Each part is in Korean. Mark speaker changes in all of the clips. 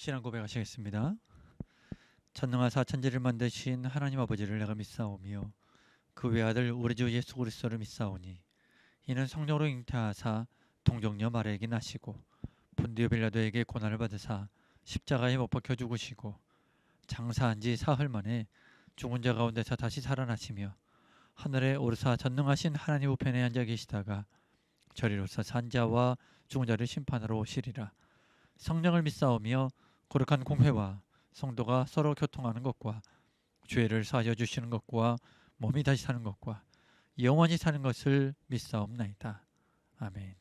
Speaker 1: 신앙 고백하시겠습니다. 전능하사 천지를 만드신 하나님 아버지를 내가 믿사오며 그 외아들 우리 주 예수 그리스도를 믿사오니 이는 성령으로 잉태하사 동정녀 마리아에게 나시고 본디오 빌라도에게 고난을 받으사 십자가에 못 박혀 죽으시고 장사한 지 사흘 만에 죽은 자 가운데서 다시 살아나시며 하늘에 오르사 전능하신 하나님 우편에 앉아 계시다가 저리로서 산 자와 죽은 자를 심판하러 오시리라. 성령을 믿사오며 거룩한 공회와 성도가 서로 교통하는 것과 죄를 사하여 주시는 것과 몸이 다시 사는 것과 영원히 사는 것을 믿사옵나이다. 아멘.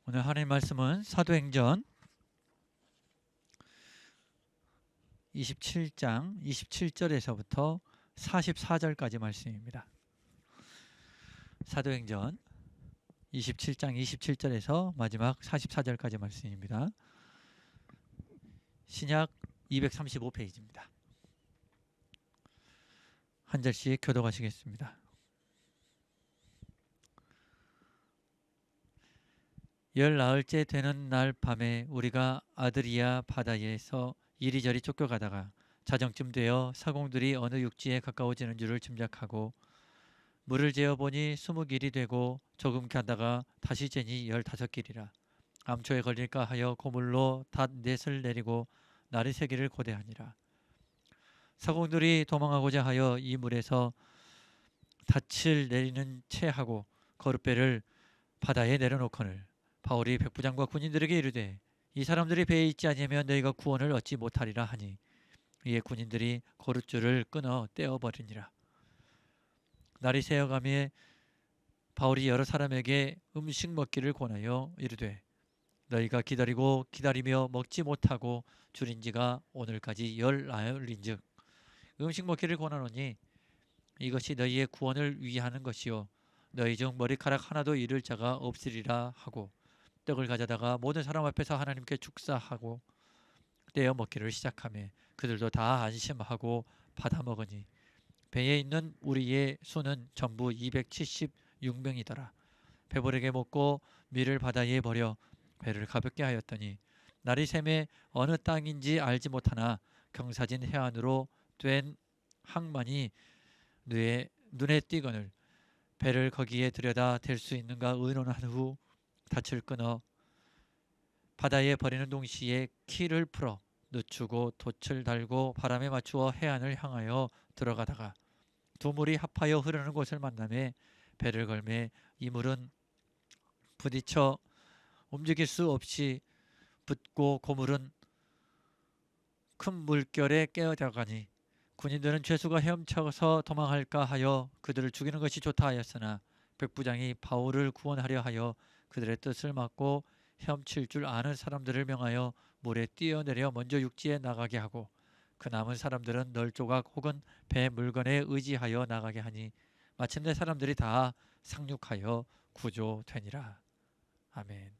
Speaker 1: 오늘 하나님 말씀은 사도행전 27장 27절에서부터 44절까지 말씀입니다. 사도행전 27장 27절에서 마지막 44절까지 말씀입니다. 신약 235페이지입니다. 한 절씩 교독하시겠습니다. 열나흘째 되는 날 밤에 우리가 아드리아 바다에서 이리저리 쫓겨가다가 자정쯤 되어 사공들이 어느 육지에 가까워지는 줄을 짐작하고 물을 재어보니 20길이 되고 조금 가다가 다시 재니 15길이라. 암초에 걸릴까 하여 고물로 닷넷을 내리고 날이 새기를 고대하니라. 사공들이 도망하고자 하여 이 물에서 닻을 내리는 채 하고 거룻배를 바다에 내려놓거늘 바울이 백부장과 군인들에게 이르되 이 사람들이 배에 있지 아니하면 너희가 구원을 얻지 못하리라 하니 이에 군인들이 거룻줄을 끊어 떼어버리니라. 날이 새어가며 바울이 여러 사람에게 음식 먹기를 권하여 이르되 너희가 기다리고 기다리며 먹지 못하고 줄인 지가 오늘까지 열나흘인즉 음식 먹기를 권하노니 이것이 너희의 구원을 위하는 것이요 너희 중 머리카락 하나도 잃을 자가 없으리라 하고 떡을 가져다가 모든 사람 앞에서 하나님께 축사하고 떼어 먹기를 시작하며 그들도 다 안심하고 받아 먹으니 배에 있는 우리의 수는 전부 276명이더라. 배부르게 먹고 밀을 바다에 버려 배를 가볍게 하였더니 날이 새매 어느 땅인지 알지 못하나 경사진 해안으로 된 항만이 눈에 띄거늘 배를 거기에 들여다 댈 수 있는가 의논한 후 닻을 끊어 바다에 버리는 동시에 키를 풀어 늦추고 돛을 달고 바람에 맞추어 해안을 향하여 들어가다가 두 물이 합하여 흐르는 곳을 만나매 배를 걸매 이 물은 부딪혀 움직일 수 없이 붙고 고물은 큰 물결에 깨어들어가니 군인들은 죄수가 헤엄쳐서 도망할까 하여 그들을 죽이는 것이 좋다 하였으나 백부장이 바울을 구원하려 하여 그들의 뜻을 막고 헤엄칠 줄 아는 사람들을 명하여 물에 뛰어내려 먼저 육지에 나가게 하고 그 남은 사람들은 널조각 혹은 배 물건에 의지하여 나가게 하니 마침내 사람들이 다 상륙하여 구조되니라. 아멘.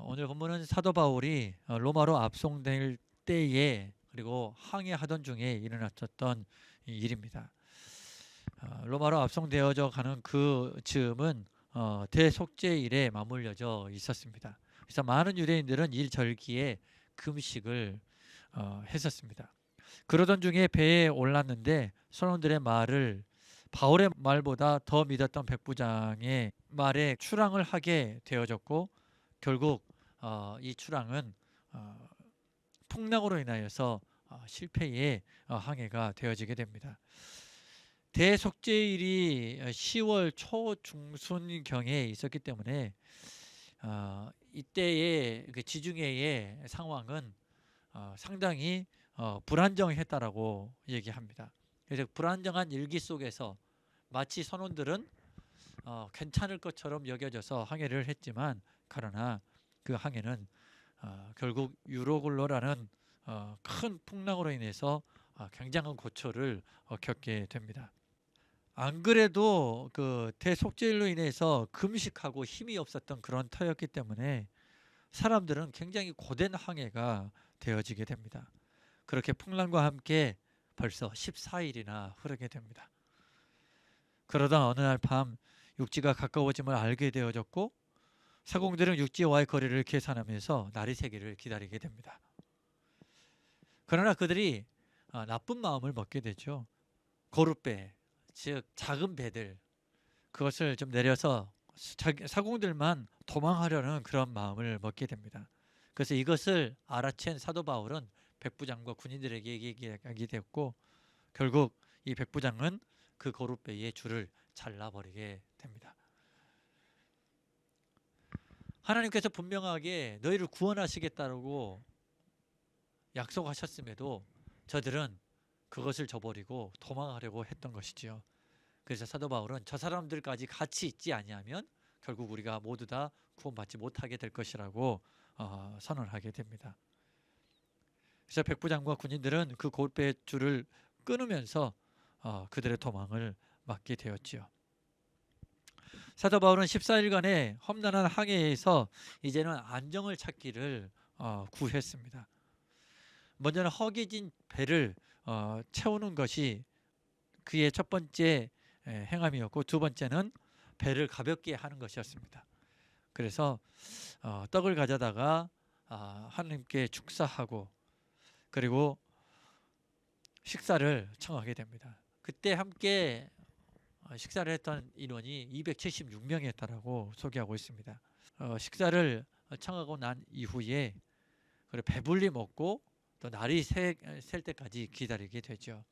Speaker 1: 오늘 본문은 사도 바울이 로마로 압송될 때에 그리고 항해하던 중에 일어났었던 일입니다. 로마로 압송되어져 가는 그 즈음은 대속죄일에 맞물려져 있었습니다. 그래서 많은 유대인들은 일절기에 금식을 했었습니다. 그러던 중에 배에 올랐는데 선원들의 말을 바울의 말보다 더 믿었던 백부장의 말에 출항을 하게 되어졌고 결국 이 출항은 풍랑으로 인하여서 실패의 항해가 되어지게 됩니다. 대속죄일이 10월 초중순경에 있었기 때문에 이때의 그 지중해의 상황은 상당히 불안정했다라고 얘기합니다. 그래서 불안정한 일기 속에서 마치 선원들은 괜찮을 것처럼 여겨져서 항해를 했지만 그러나 그 항해는 결국 유로굴로라는 큰 풍랑으로 인해서 굉장한 고초를 겪게 됩니다. 안 그래도 그 대속죄일로 인해서 금식하고 힘이 없었던 그런 터였기 때문에 사람들은 굉장히 고된 항해가 되어지게 됩니다. 그렇게 풍랑과 함께 벌써 14일이나 흐르게 됩니다. 그러다 어느 날 밤 육지가 가까워짐을 알게 되어졌고 사공들은 육지와의 거리를 계산하면서 날이 새기를 기다리게 됩니다. 그러나 그들이 나쁜 마음을 먹게 되죠. 고룻배, 즉 작은 배들, 그것을 좀 내려서 사공들만 도망하려는 그런 마음을 먹게 됩니다. 그래서 이것을 알아챈 사도 바울은 백부장과 군인들에게 얘기하게 되었고, 결국 이 백부장은 그 고룻배의 줄을 잘라버리게 됩니다. 하나님께서 분명하게 너희를 구원하시겠다고 약속하셨음에도 저들은 그것을 저버리고 도망하려고 했던 것이지요. 그래서 사도 바울은 저 사람들까지 같이 있지 아니하면 결국 우리가 모두 다 구원받지 못하게 될 것이라고 선언하게 됩니다. 그래서 백부장과 군인들은 그 고룻배 줄을 끊으면서 그들의 도망을 막게 되었지요. 사도 바울은 14일간의 험난한 항해에서 이제는 안정을 찾기를 구했습니다. 먼저는 허기진 배를 채우는 것이 그의 첫 번째 행함이었고, 두 번째는 배를 가볍게 하는 것이었습니다. 그래서 떡을 가져다가 하나님께 축사하고 그리고 식사를 청하게 됩니다. 그때 함께 식사를 했던 인원이 276명이었다라고 소개하고 있습니다. 식사를 청하고 난 이후에 배불리 먹고 또 날이 셀 때까지 기다리게 되죠.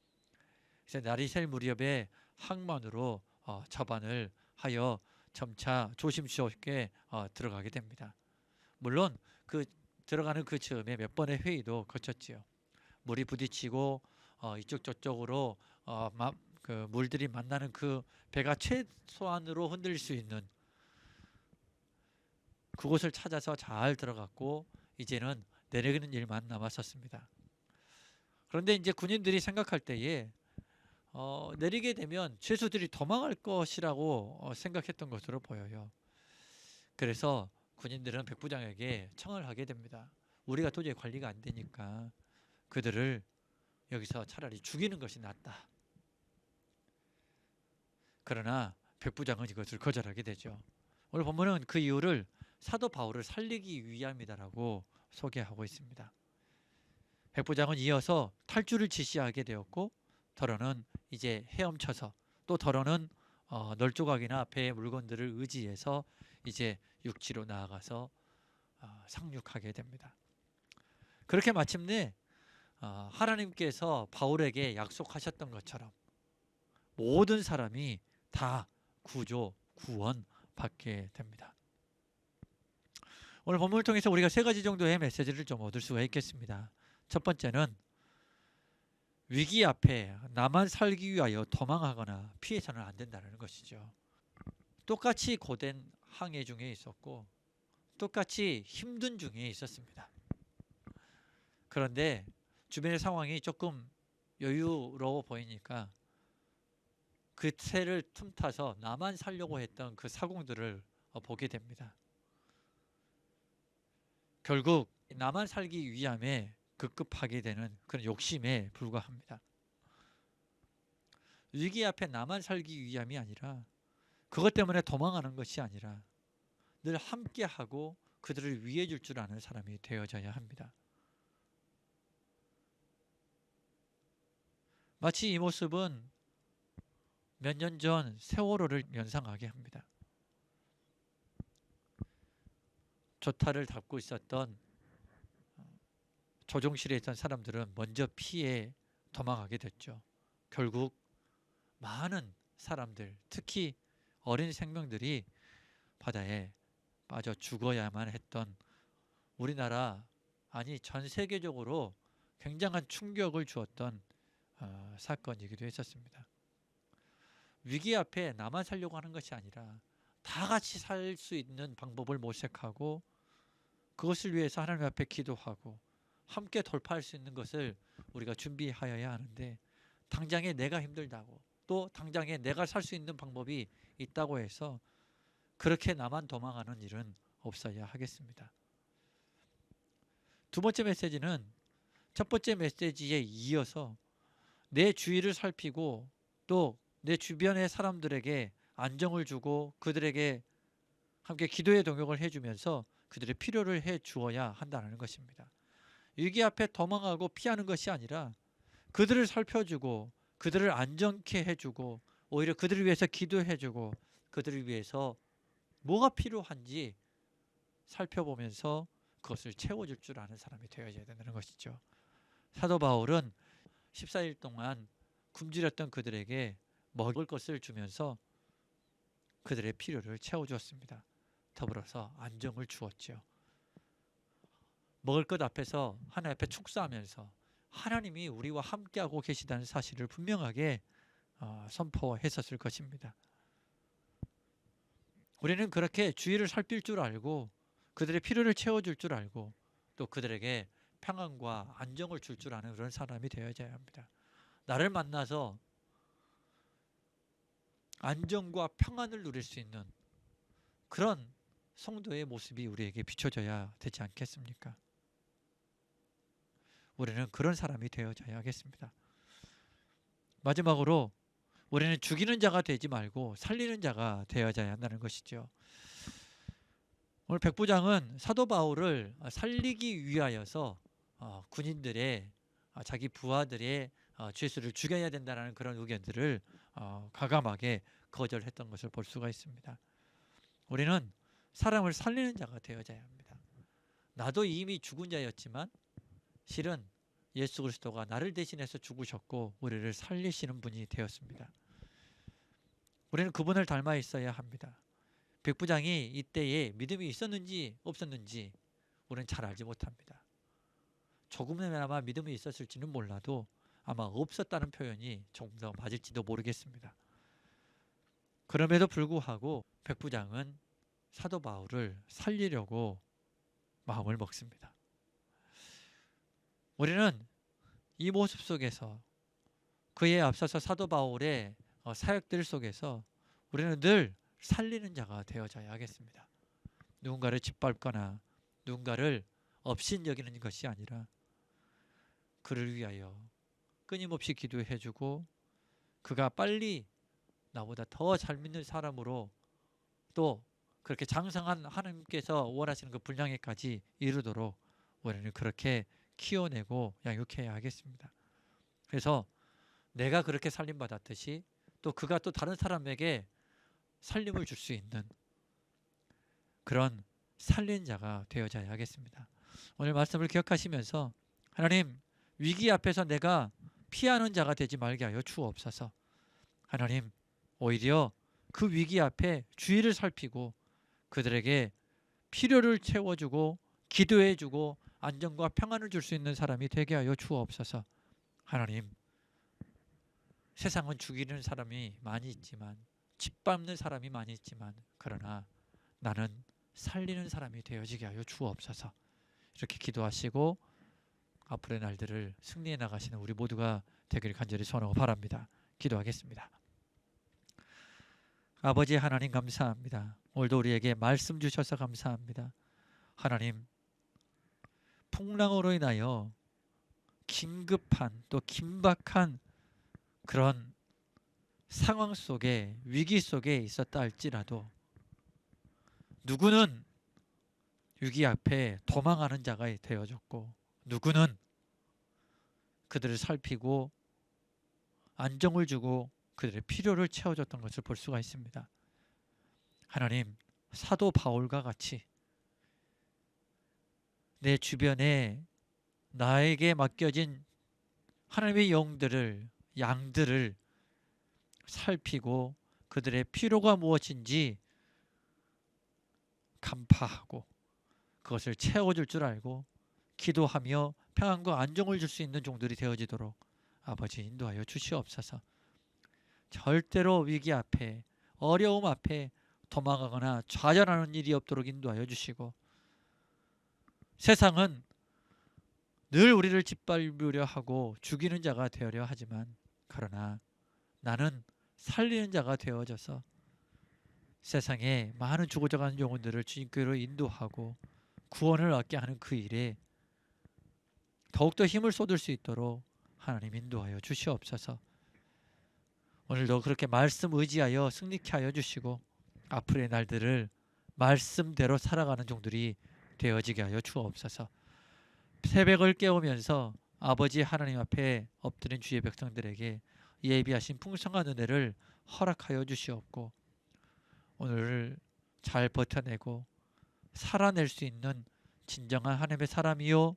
Speaker 1: 그래서 날이 셀 무렵에 항만으로 접안을 하여 점차 조심스럽게 들어가게 됩니다. 물론 그 들어가는 그 즈음에 몇 번의 회의도 거쳤지요. 물이 부딪히고 이쪽 저쪽으로 그 물들이 만나는 그 배가 최소한으로 흔들릴 수 있는 그곳을 찾아서 잘 들어갔고 이제는 내리는 일만 남았었습니다. 그런데 이제 군인들이 생각할 때에 내리게 되면 죄수들이 도망할 것이라고 생각했던 것으로 보여요. 그래서 군인들은 백부장에게 청을 하게 됩니다. 우리가 도저히 관리가 안 되니까 그들을 여기서 차라리 죽이는 것이 낫다. 그러나 백부장은 이것을 거절하게 되죠. 오늘 본문은 그 이유를 사도 바울을 살리기 위함이다라고 소개하고 있습니다. 백부장은 이어서 탈주를 지시하게 되었고, 더러는 이제 헤엄쳐서, 또 더러는 널조각이나 배의 물건들을 의지해서 이제 육지로 나아가서 상륙하게 됩니다. 그렇게 마침내 하나님께서 바울에게 약속하셨던 것처럼 모든 사람이 다 구원 받게 됩니다. 오늘 본문을 통해서 우리가 세 가지 정도의 메시지를 좀 얻을 수가 있겠습니다. 첫 번째는 위기 앞에 나만 살기 위하여 도망하거나 피해서는 안 된다는 것이죠. 똑같이 고된 항해 중에 있었고 똑같이 힘든 중에 있었습니다. 그런데 주변의 상황이 조금 여유로워 보이니까 그 새를 틈타서 나만 살려고 했던 그 사공들을 보게 됩니다. 결국 나만 살기 위함에 급급하게 되는 그런 욕심에 불과합니다. 위기 앞에 나만 살기 위함이 아니라 그것 때문에 도망하는 것이 아니라 늘 함께하고 그들을 위해 줄 줄 아는 사람이 되어져야 합니다. 마치 이 모습은 몇 년 전 세월호를 연상하게 합니다. 조타를 잡고 있었던 조종실에 있던 사람들은 먼저 피해 도망하게 됐죠. 결국 많은 사람들, 특히 어린 생명들이 바다에 빠져 죽어야만 했던 우리나라, 아니 전 세계적으로 굉장한 충격을 주었던 사건이기도 했었습니다. 위기 앞에 나만 살려고 하는 것이 아니라 다 같이 살 수 있는 방법을 모색하고 그것을 위해서 하나님 앞에 기도하고 함께 돌파할 수 있는 것을 우리가 준비하여야 하는데, 당장에 내가 힘들다고 또 당장에 내가 살 수 있는 방법이 있다고 해서 그렇게 나만 도망가는 일은 없어야 하겠습니다. 두 번째 메시지는 첫 번째 메시지에 이어서 내 주위를 살피고 또 내 주변의 사람들에게 안정을 주고 그들에게 함께 기도의 동역을 해주면서 그들의 필요를 해 주어야 한다는 것입니다. 위기 앞에 도망하고 피하는 것이 아니라 그들을 살펴주고 그들을 안정케 해주고 오히려 그들을 위해서 기도해주고 그들을 위해서 뭐가 필요한지 살펴보면서 그것을 채워줄 줄 아는 사람이 되어야 된다는 것이죠. 사도 바울은 14일 동안 굶주렸던 그들에게 먹을 것을 주면서 그들의 필요를 채워주었습니다. 더불어서 안정을 주었죠. 먹을 것 앞에서 하나님 앞에 축사하면서 하나님이 우리와 함께하고 계시다는 사실을 분명하게 선포했었을 것입니다. 우리는 그렇게 주위를 살필 줄 알고 그들의 필요를 채워줄 줄 알고 또 그들에게 평안과 안정을 줄 줄 아는 그런 사람이 되어야 합니다. 나를 만나서 안정과 평안을 누릴 수 있는 그런 성도의 모습이 우리에게 비춰져야 되지 않겠습니까? 우리는 그런 사람이 되어져야 하겠습니다. 마지막으로 우리는 죽이는 자가 되지 말고 살리는 자가 되어져야 한다는 것이죠. 오늘 백부장은 사도 바울을 살리기 위하여서 군인들의 자기 부하들의 죄수를 죽여야 된다는 그런 의견들을 과감하게 거절했던 것을 볼 수가 있습니다. 우리는 사람을 살리는 자가 되어져야 합니다. 나도 이미 죽은 자였지만 실은 예수 그리스도가 나를 대신해서 죽으셨고 우리를 살리시는 분이 되었습니다. 우리는 그분을 닮아 있어야 합니다. 백부장이 이때에 믿음이 있었는지 없었는지 우리는 잘 알지 못합니다. 조금이나마 믿음이 있었을지는 몰라도 아마 없었다는 표현이 조금 더 맞을지도 모르겠습니다. 그럼에도 불구하고 백부장은 사도 바울을 살리려고 마음을 먹습니다. 우리는 이 모습 속에서 그에 앞서서 사도 바울의 사역들 속에서 우리는 늘 살리는 자가 되어져야 하겠습니다. 누군가를 짓밟거나 누군가를 업신여기는 것이 아니라 그를 위하여 끊임없이 기도해주고 그가 빨리 나보다 더 잘 믿는 사람으로 또 그렇게 장성한 하나님께서 원하시는 그 분량에까지 이르도록 우리는 그렇게 키워내고 양육해야 하겠습니다. 그래서 내가 그렇게 살림받았듯이 또 그가 또 다른 사람에게 살림을 줄 수 있는 그런 살린 자가 되어져야 하겠습니다. 오늘 말씀을 기억하시면서 하나님 위기 앞에서 내가 피하는 자가 되지 말게 하여 주옵소서. 하나님 오히려 그 위기 앞에 주의를 살피고 그들에게 필요를 채워주고 기도해주고 안정과 평안을 줄 수 있는 사람이 되게 하여 주옵소서. 하나님 세상은 죽이는 사람이 많이 있지만 짓밟는 사람이 많이 있지만 그러나 나는 살리는 사람이 되어지게 하여 주옵소서. 이렇게 기도하시고 앞으로의 날들을 승리해 나가시는 우리 모두가 되기를 간절히 소원하고 바랍니다. 기도하겠습니다. 아버지 하나님 감사합니다. 오늘도 우리에게 말씀 주셔서 감사합니다. 하나님 풍랑으로 인하여 긴급한 또 긴박한 그런 상황 속에 위기 속에 있었다 할지라도 누구는 위기 앞에 도망하는 자가 되어졌고 누구는 그들을 살피고 안정을 주고 그들의 필요를 채워줬던 것을 볼 수가 있습니다. 하나님 사도 바울과 같이 내 주변에 나에게 맡겨진 하나님의 영들을 양들을 살피고 그들의 필요가 무엇인지 간파하고 그것을 채워줄 줄 알고 기도하며 평안과 안정을 줄 수 있는 종들이 되어지도록 아버지 인도하여 주시옵소서. 절대로 위기 앞에 어려움 앞에 도망가거나 좌절하는 일이 없도록 인도하여 주시고 세상은 늘 우리를 짓밟으려 하고 죽이는 자가 되어려 하지만 그러나 나는 살리는 자가 되어져서 세상에 많은 죽어져가는 영혼들을 주님께로 인도하고 구원을 얻게 하는 그 일에 더욱더 힘을 쏟을 수 있도록 하나님 인도하여 주시옵소서. 오늘도 그렇게 말씀 의지하여 승리케 하여 주시고 앞으로의 날들을 말씀대로 살아가는 종들이 되어지게 하여 주옵소서. 새벽을 깨우면서 아버지 하나님 앞에 엎드린 주의 백성들에게 예비하신 풍성한 은혜를 허락하여 주시옵고 오늘을 잘 버텨내고 살아낼 수 있는 진정한 하나님의 사람이요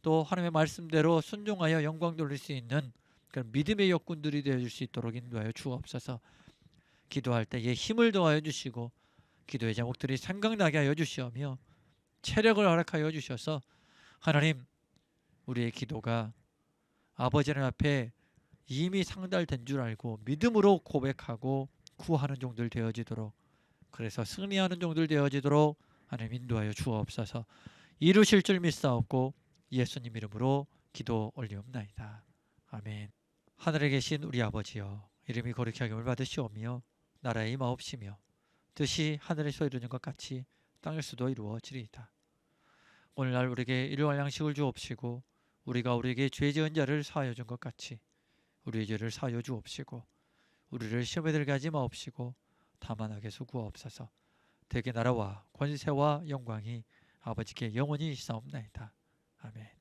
Speaker 1: 또 하나님의 말씀대로 순종하여 영광 돌릴 수 있는 그런 믿음의 역군들이 되어줄 수 있도록 인도하여 주옵소서. 기도할 때에 힘을 더하여 주시고 기도의 제목들이 생각나게 하여 주시오며 체력을 허락하여 주셔서 하나님 우리의 기도가 아버지 하나님 앞에 이미 상달된 줄 알고 믿음으로 고백하고 구하는 종들 되어지도록 그래서 승리하는 종들 되어지도록 하나님 인도하여 주옵소서. 이루실 줄 믿사옵고 예수님 이름으로 기도 올리옵나이다. 아멘. 하늘에 계신 우리 아버지여 이름이 거룩히 하김을 받으시오며 나라의 임하옵시며 뜻이 하늘에서 이루어진 것 같이 땅에서도 이루어지리이다. 오늘날 우리에게 일용할 양식을 주옵시고 우리가 우리에게 죄 지은 자를 사하여 준 것 같이 우리의 죄를 사하여 주옵시고 우리를 시험에 들게 하지 마옵시고 다만 악에서 구하옵소서. 대개 나라와 권세와 영광이 아버지께 영원히 있사옵나이다. 아멘.